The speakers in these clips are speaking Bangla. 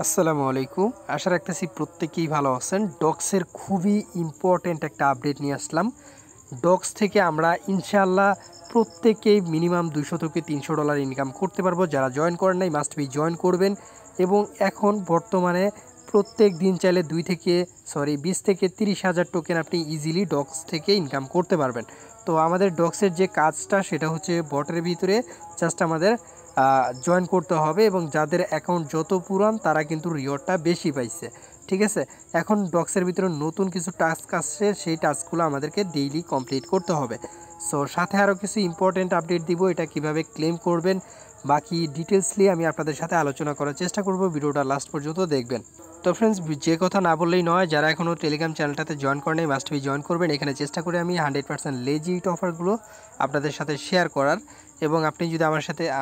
আসসালামু আলাইকুম। আশা রাখতেছি প্রত্যেকেই ভালো আছেন। ডক্সের খুবই ইম্পর্ট্যান্ট একটা আপডেট নিয়ে আসলাম। ডক্স থেকে আমরা ইনশাআল্লাহ প্রত্যেকেই মিনিমাম $200 থেকে $300 ইনকাম করতে পারবো। যারা জয়েন করেন নাই মাস্ট বি জয়েন করবেন। এবং এখন বর্তমানে প্রত্যেক দিন চাইলে 20 থেকে 30 হাজার টোকেন আপনি ইজিলি ডক্স থেকে ইনকাম করতে পারবেন। তো আমাদের ডক্সের যে কাজটা সেটা হচ্ছে বটের ভিতরে জাস্ট আমাদের জয়েন করতে হবে, এবং যাদের অ্যাকাউন্ট যত পুরান তারা কিন্তু রিওয়ার্ডটা বেশি পাইছে। ঠিক আছে, এখন ডক্সের ভিতরে নতুন কিছু টাস্ক আসছে, সেই টাস্কগুলো আমাদেরকে ডেইলি কমপ্লিট করতে হবে। সো সাথে আরও কিছু ইম্পর্টেন্ট আপডেট দিব, এটা কিভাবে ক্লেম করবেন বাকি ডিটেলসলি আমি আপনাদের সাথে আলোচনা করার চেষ্টা করব। ভিডিওটা লাস্ট পর্যন্ত দেখবেন। তো ফ্রেন্ডস, যে কথা না বললেই নয়, যারা এখনও টেলিগ্রাম চ্যানেলটাতে জয়েন করেন মাস্ট বি জয়েন করবেন। এখানে চেষ্টা করি আমি 100% লেজিট অফারগুলো আপনাদের সাথে শেয়ার করার, এবং আপনি যদি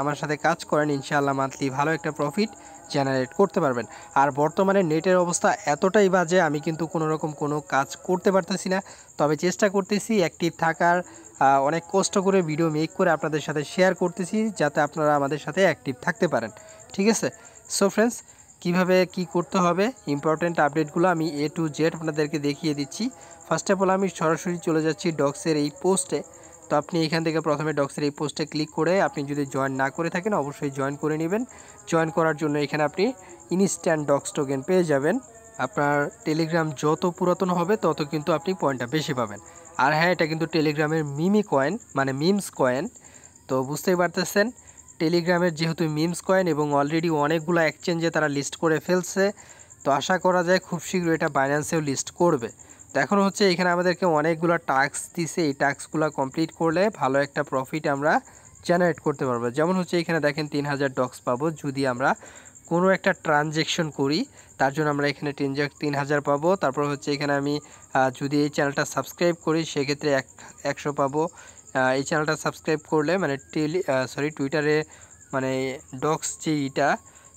আমার সাথে কাজ করেন ইনশাআল্লাহ মান্থলি ভালো একটা প্রফিট জেনারেট করতে পারবেন। আর বর্তমানে নেটের অবস্থা এতটাই বাজে, আমি কিন্তু কোনো কাজ করতে পারতেছি না। তবে চেষ্টা করতেছি অ্যাক্টিভ থাকার, অনেক কষ্ট করে ভিডিও মেক করে আপনাদের সাথে শেয়ার করতেছি যাতে আপনারা আমাদের সাথে অ্যাক্টিভ থাকতে পারেন। ঠিক আছে, সো ফ্রেন্ডস, কিভাবে কি করতে হবে ইম্পর্টেন্ট আপডেটগুলো আমি A to Z আপনাদেরকে দেখিয়ে দিচ্ছি। ফার্স্ট অফ অল আমি সরাসরি চলে যাচ্ছি ডক্সের এই পোস্টে। তো আপনি এখান থেকে প্রথমে ডক্সের এই পোস্টে ক্লিক করে আপনি যদি জয়েন না করে থাকেন অবশ্যই জয়েন করে নেবেন। জয়েন করার জন্য এখানে আপনি ইনস্ট্যান্ট ডক্স টোকেন পেয়ে যাবেন। আপনার টেলিগ্রাম যত পুরাতন হবে তত কিন্তু আপনি পয়েন্টটা বেশি পাবেন। আর হ্যাঁ, এটা কিন্তু টেলিগ্রামের মিমি কয়েন, মানে মিমস কয়েন। তো বুঝতেই পারতেছেন, টেলিগ্রামের যেহেতু মিমস কয়েন এবং অলরেডি অনেকগুলো এক্সচেঞ্জে তারা লিস্ট করে ফেলছে, তো আশা করা যায় খুব শীঘ্রই এটা বাইন্যান্সেও লিস্ট করবে। তো এখন হচ্ছে এখানে আমাদেরকে অনেকগুলো টাস্ক দিছে, এই টাস্কগুলো কমপ্লিট করলে ভালো একটা প্রফিট আমরা জেনারেট করতে পারবো। যেমন হচ্ছে এখানে দেখেন 3000 ডক্স পাবো যদি আমরা কোনো একটা ট্রানজ্যাকশন করি, তার জন্য আমরা এখানে 3000 পাবো। তারপর হচ্ছে এখানে আমি যদি এই চ্যানেলটা সাবস্ক্রাইব করি সেক্ষেত্রে 100 পাবো। এই চ্যানেলটা সাবস্ক্রাইব করলে মানে টুইটারে মানে ডক্স যে ইটা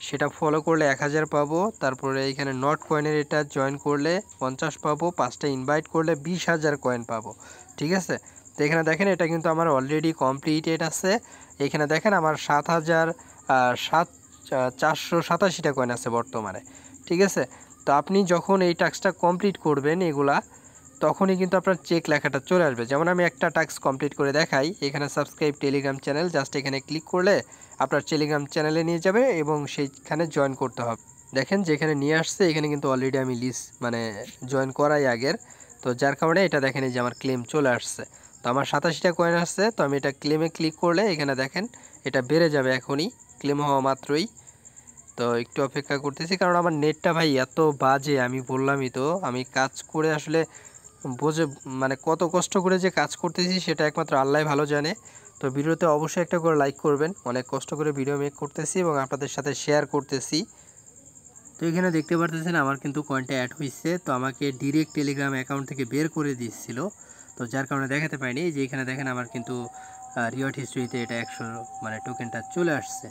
সেটা ফলো করলে 1000 পাবো। তারপরে এখানে নট কয়েনের এটা জয়েন করলে 50 পাবো। 5টা ইনভাইট করলে 20,000 কয়েন পাবো। ঠিক আছে, তো এখানে দেখেন এটা কিন্তু আমার অলরেডি কমপ্লিটেড আছে। এখানে দেখেন আমার 487টা কয়েন আছে বর্তমানে। ঠিক আছে, তো আপনি যখন এই টাস্কটা কমপ্লিট করবেন এগুলা, তখনই কিন্তু আপনার চেক লেখাটা চলে আসবে। যেমন আমি একটা টাস্ক কমপ্লিট করে দেখাই, এখানে সাবস্ক্রাইব টেলিগ্রাম চ্যানেল, জাস্ট এখানে ক্লিক করলে আপনার টেলিগ্রাম চ্যানেলে নিয়ে যাবে এবং সেইখানে জয়েন করতে হবে। দেখেন যেখানে নিয়ে আসছে এখানে কিন্তু অলরেডি আমি জয়েন করাই আগের, তো যার কারণে এটা দেখেন এই যে আমার ক্লেম চলে আসছে। তো আমার 87টা কয়েন আসছে, তো আমি এটা ক্লেমে ক্লিক করলে এখানে দেখেন এটা বেড়ে যাবে এখনই ক্লেম হওয়া মাত্রই। তো একটু অপেক্ষা করতেছি কারণ আমার নেটটা ভাই এত বাজে, আমি বললামই তো, আমি কাজ করে আসলে বোঝে মানে কত কষ্ট করে যে কাজ করতেছি সেটা একমাত্র আল্লাহই ভালো জানে। তো ভিডিওতে অবশ্যই একটা করে লাইক করবেন, অনেক কষ্ট করে ভিডিও মেক করতেছি এবং আপনাদের সাথে শেয়ার করতেছি। তো এখানে দেখতে পারতেছেন আমার কিন্তু কয়েনটা অ্যাড হয়েছে, তো আমাকে ডিরেক্ট টেলিগ্রাম অ্যাকাউন্ট থেকে বের করে দিচ্ছিল, তো যার কারণে দেখাতে পাইনি। যে এখানে দেখেন আমার কিন্তু রিওয়ার্ড হিস্ট্রিতে এটা 100 মানে টোকেনটা চলে আসছে।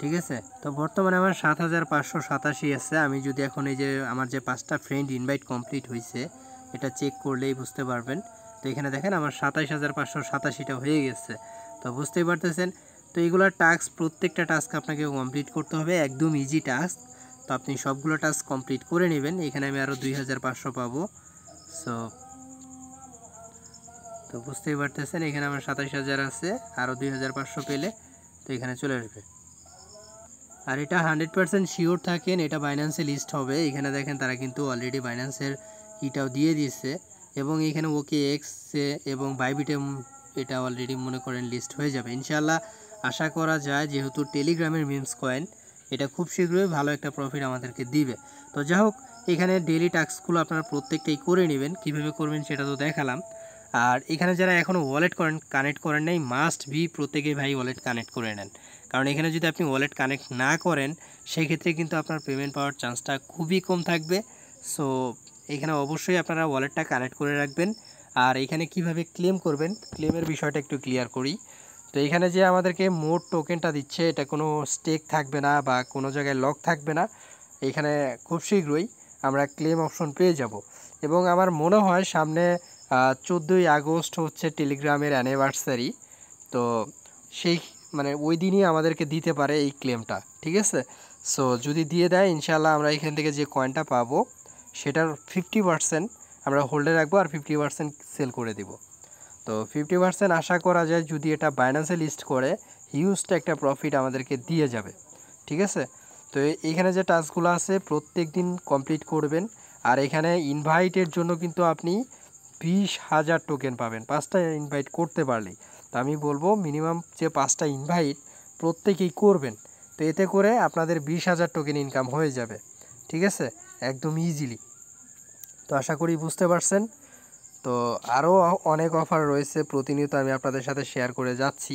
ঠিক আছে, তো বর্তমানে আমার 7587 আছে। আমি যদি এখন এই যে আমার যে 5টা ফ্রেন্ড ইনভাইট কমপ্লিট হয়েছে এটা চেক করলেই বুঝতে পারবেন। তো এখানে দেখেন আমার 27587টা হয়ে গেছে। তো বুঝতেই পারতেছেন, তো এইগুলোর টাস্ক প্রত্যেকটা টাস্ক আপনাকে কমপ্লিট করতে হবে, একদম ইজি টাস্ক। তো আপনি সবগুলো টাস্ক কমপ্লিট করে নেবেন। এখানে আমি আরও 2500 পাবো। সো তো বুঝতেই পারতেছেন এখানে আমার 27000 আছে, আরও 2500 পেলে তো এখানে চলে আসবে। আর এটা 100% শিওর থাকেন এটা বাইন্যান্সে লিস্ট হবে। এখানে দেখেন তারা কিন্তু অলরেডি বাইন্যান্সের ইটাও দিয়ে দিয়েছে, এবং এখানে ওকে এক্স এবং বাইবিটে এটা অলরেডি মনে করেন লিস্ট হয়ে যাবে ইনশাআল্লাহ। আশা করা যায় যেহেতু টেলিগ্রামের মিমস কয়েন, এটা খুব শীঘ্রই ভালো একটা প্রফিট আমাদেরকে দিবে। তো যাই হোক, এখানে ডেইলি টাস্কগুলো আপনারা প্রত্যেকটাই করে নেবেন, কীভাবে করবেন সেটা তো দেখালাম। আর এখানে যারা এখনও ওয়ালেট কানেক্ট করেন নাই মাস্ট বি প্রত্যেকেই ভাই ওয়ালেট কানেক্ট করে নেন, কারণ এখানে যদি আপনি ওয়ালেট কানেক্ট না করেন সেই ক্ষেত্রে কিন্তু আপনার পেমেন্ট পাওয়ার চান্সটা খুবই কম থাকবে। সো এখানে অবশ্যই আপনারা ওয়ালেটটা কানেক্ট করে রাখবেন। আর এখানে কিভাবে ক্লেম করবেন ক্লেমের বিষয়টা একটু ক্লিয়ার করি। তো এখানে যে আমাদেরকে মোট টোকেনটা দিচ্ছে এটা কোনো স্টেক থাকবে না বা কোনো জায়গায় লক থাকবে না। এখানে খুব শীঘ্রই আমরা ক্লেম অপশন পেয়ে যাব, এবং আমার মনে হয় সামনে 14ই আগস্ট হচ্ছে টেলিগ্রামের অ্যানিভার্সারি। তো সেই মানে ওই দিনই আমাদেরকে দিতে পারে এই ক্লেমটা। ঠিক আছে, সো যদি দিয়ে দেয় ইনশাআল্লাহ আমরা এখান থেকে যে কয়েনটা পাবো সেটার 50% আমরা হোল্ডে রাখবো আর 50% সেল করে দিব। তো 50% আশা করা যায় যদি এটা বাইন্যান্সে লিস্ট করে হিউজটা একটা প্রফিট আমাদেরকে দিয়ে যাবে। ঠিক আছে, তো এইখানে যে টাস্কগুলো আছে প্রত্যেক দিন কমপ্লিট করবেন। আর এখানে ইনভাইটের জন্য কিন্তু আপনি 20,000 টোকেন পাবেন 5টা ইনভাইট করতে পারলেই। তো আমি বলবো মিনিমাম যে 5টা ইনভাইট প্রত্যেকেই করবেন, তো এতে করে আপনাদের 20,000 টোকেন ইনকাম হয়ে যাবে। ঠিক আছে, একদম ইজিলি। তো আশা করি বুঝতে পারছেন। তো আরও অনেক অফার রয়েছে, প্রতিনিয়ত আমি আপনাদের সাথে শেয়ার করে যাচ্ছি।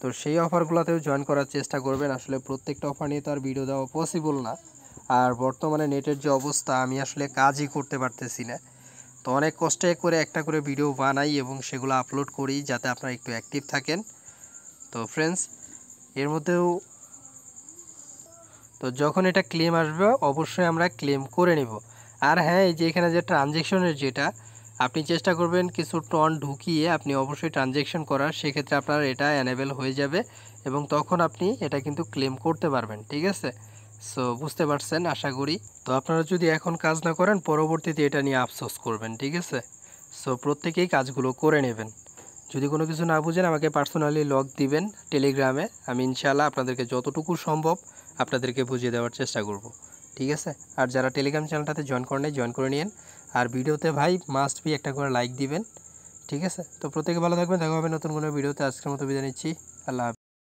তো সেই অফারগুলোতেও জয়েন করার চেষ্টা করবেন। আসলে প্রত্যেকটা অফার নিয়ে তো আর ভিডিও দেওয়া পসিবল না, আর বর্তমানে নেটের যে অবস্থা আমি আসলে কাজই করতে পারতেছি না। তো অনেক কষ্টে করে একটা করে ভিডিও বানাই এবং সেগুলো আপলোড করি যাতে আপনারা একটু অ্যাক্টিভ থাকেন। তো ফ্রেন্ডস, এর মধ্যেও তো যখন এটা ক্লেম আসবে অবশ্যই আমরা ক্লেম করে নেব। আর হ্যাঁ, এই যে এখানে যে ট্রানজ্যাকশনের যেটা আপনি চেষ্টা করবেন কিছু টন ঢুকিয়ে আপনি অবশ্যই ট্রানজ্যাকশন করার, সেক্ষেত্রে আপনার এটা অ্যানেবেল হয়ে যাবে এবং তখন আপনি এটা কিন্তু ক্লেম করতে পারবেন। ঠিক আছে, সো বুঝতে পারছেন আশা করি। তো আপনারা যদি এখন কাজ না করেন পরবর্তীতে এটা নিয়ে আফসোস করবেন। ঠিক আছে, সো প্রত্যেকেই কাজগুলো করে নেবেন। যদি কোনো কিছু না বুঝেন আমাকে পার্সোনালি লগ দিবেন টেলিগ্রামে, আমি ইনশাআল্লাহ আপনাদেরকে যতটুকু সম্ভব আপনাদেরকে বুঝিয়ে দেওয়ার চেষ্টা করব। ঠিক আছে, আর যারা টেলিগ্রাম চ্যানেলটাতে জয়েন করেন নাই জয়েন করে নিন। আর ভিডিওতে ভাই মাস্ট বি একটা করে লাইক দিবেন। ঠিক আছে, তো প্রত্যেকে ভালো থাকবেন, দেখা হবে নতুন কোনো ভিডিওতে। আজকের মতো বিদায় নিচ্ছি, আল্লাহ হাফেজ।